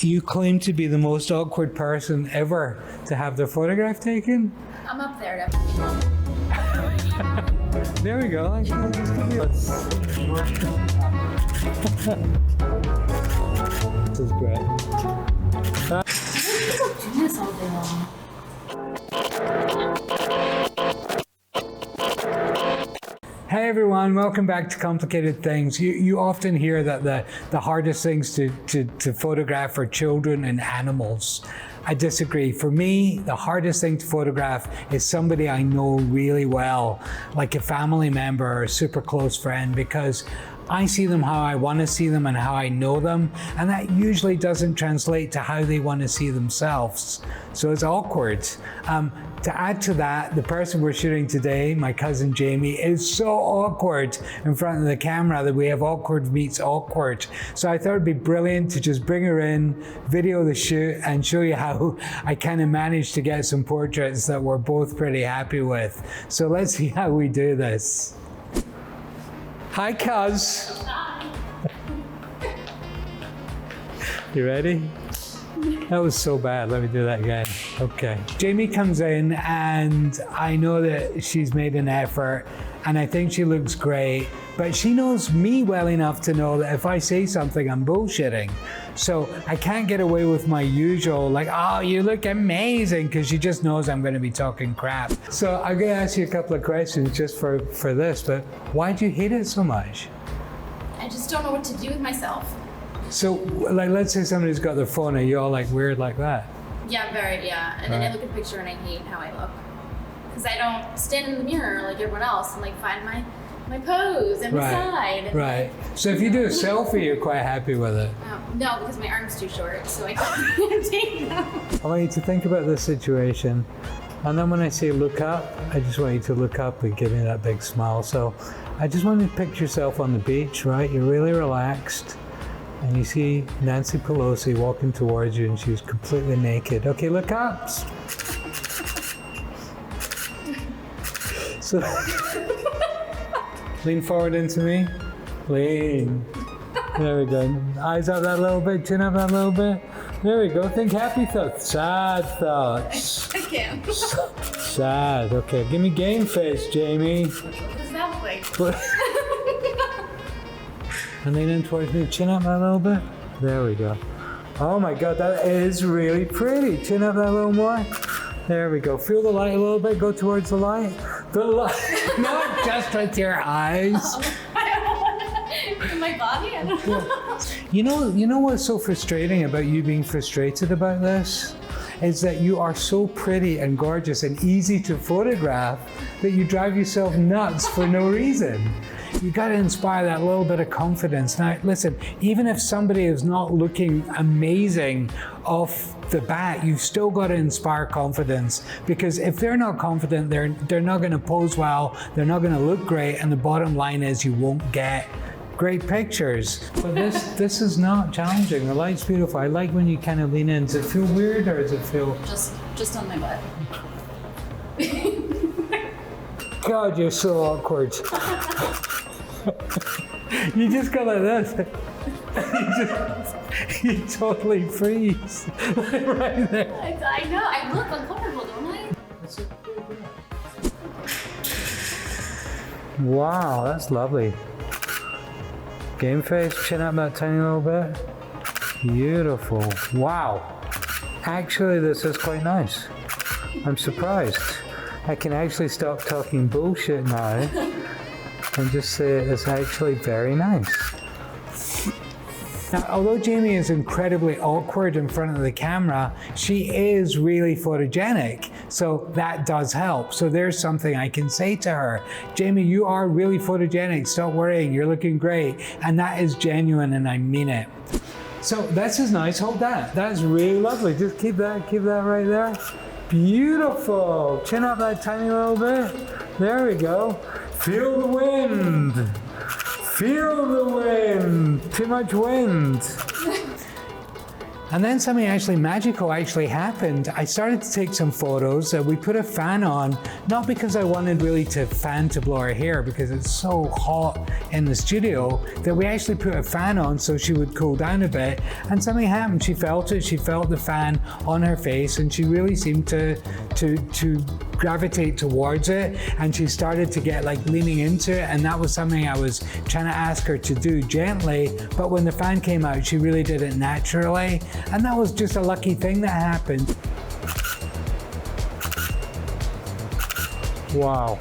You claim to be the most awkward person ever to have their photograph taken? I'm up there. There we go. This is great. Do this all day long. Hey everyone, welcome back to Complicated Things. You often hear that the hardest things to photograph are children and animals. I disagree. For me, the hardest thing to photograph is somebody I know really well, like a family member or a super close friend, because I see them how I want to see them and how I know them, and that usually doesn't translate to how they want to see themselves. So it's awkward. To add to that, the person we're shooting today, my cousin Jamie, is so awkward in front of the camera that we have awkward meets awkward. So I thought it'd be brilliant to just bring her in, video the shoot, and show you how I kind of managed to get some portraits that we're both pretty happy with. So let's see how we do this. Hi, cuz. Hi. You ready? That was so bad. Let me do that again. Okay. Jamie comes in and I know that she's made an effort and I think she looks great, but she knows me well enough to know that if I say something, I'm bullshitting. So I can't get away with my usual, like, oh, you look amazing, because she just knows I'm going to be talking crap. So I'm going to ask you a couple of questions just for this, but why do you hate it so much? I just don't know what to do with myself. So, like, let's say somebody's got their phone, are you all like weird like that? Yeah, very, yeah. And then I look at a picture and I hate how I look. Because I don't stand in the mirror like everyone else and like find my pose and my side. And right. So if you do a selfie, you're quite happy with it? No, because my arm's too short, so I can't take them. I want you to think about this situation. And then when I say look up, I just want you to look up and give me that big smile. So I just want you to picture yourself on the beach, right? You're really relaxed. And you see Nancy Pelosi walking towards you and she's completely naked. Okay, look up. So, lean forward into me. Lean. There we go. Eyes up that little bit, chin up that little bit. There we go. Think happy thoughts. Sad thoughts. I can't. Sad. Okay, give me game face, Jamie. What does that look like? And lean in towards me. Chin up that little bit. There we go. Oh my God, that is really pretty. Chin up that little more. There we go. Feel the light a little bit. Go towards the light. The light. Not just with your eyes. In my body? I don't know. You know what's so frustrating about you being frustrated about this? Is that you are so pretty and gorgeous and easy to photograph that you drive yourself nuts for no reason. You got to inspire that little bit of confidence. Now, listen, even if somebody is not looking amazing off the bat, you've still got to inspire confidence, because if they're not confident, they're not going to pose well, they're not going to look great, and the bottom line is you won't get great pictures. But this is not challenging. The light's beautiful. I like when you kind of lean in. Does it feel weird or does it feel? Just on my butt. God, you're so awkward. You just go like this. You totally freeze. Right there. I know. I look uncomfortable, don't I? Wow, that's lovely. Game face, chin up that tiny little bit. Beautiful. Wow. Actually, this is quite nice. I'm surprised. I can actually stop talking bullshit now and just say it's actually very nice. Now, although Jamie is incredibly awkward in front of the camera, she is really photogenic, so that does help. So there's something I can say to her. Jamie, you are really photogenic. Stop worrying. You're looking great. And that is genuine, and I mean it. So this is nice. Hold that. That is really lovely. Just keep that right there. Beautiful. Chin up that tiny little bit. There we go. Feel the wind. Feel the wind. Too much wind. And then something actually magical actually happened. I started to take some photos. We put a fan on, not because I wanted really to fan to blow her hair, because it's so hot in the studio, that we actually put a fan on so she would cool down a bit. And something happened. She felt it. She felt the fan on her face, and she really seemed to gravitate towards it, and she started to get like leaning into it, and that was something I was trying to ask her to do gently, but when the fan came out, she really did it naturally, and that was just a lucky thing that happened. Wow.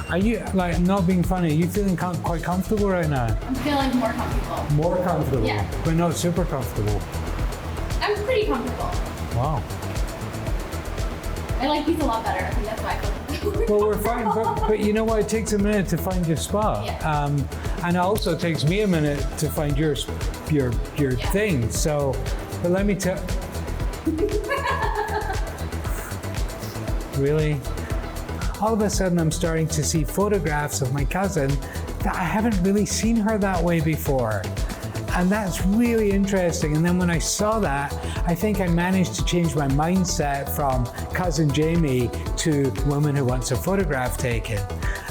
Are you, like, not being funny, are you feeling quite comfortable right now? I'm feeling more comfortable. More comfortable? Yeah. But not super comfortable? I'm pretty comfortable. Wow. I like these a lot better. I think that's why I feel comfortable. Well, we're fine, but you know what? It takes a minute to find your spot. Yeah. And it also takes me a minute to find your thing. So, but let me tell. Really? All of a sudden, I'm starting to see photographs of my cousin that I haven't really seen her that way before. And that's really interesting. And then when I saw that, I think I managed to change my mindset from cousin Jamie to woman who wants a photograph taken.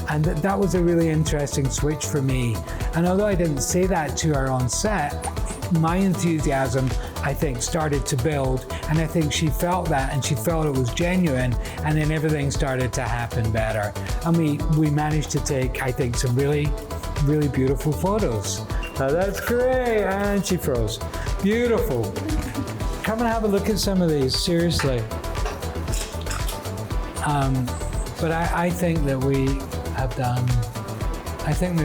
And that was a really interesting switch for me. And although I didn't say that to her on set, my enthusiasm, I think, started to build. And I think she felt that, and she felt it was genuine. And then everything started to happen better. And we managed to take, I think, some really, really beautiful photos. That's great, and she froze. Beautiful. Come and have a look at some of these, seriously. But I think that we have done, I think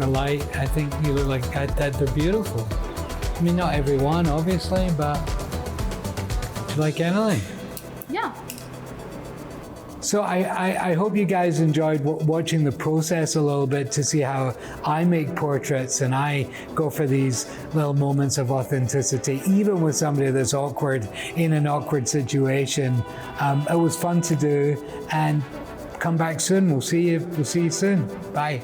the light, I think you look like that they're beautiful. I mean, not every one, obviously, but do you like anything? Yeah. So I hope you guys enjoyed watching the process a little bit to see how I make portraits and I go for these little moments of authenticity, even with somebody that's awkward in an awkward situation. It was fun to do, and come back soon. We'll see you soon. Bye.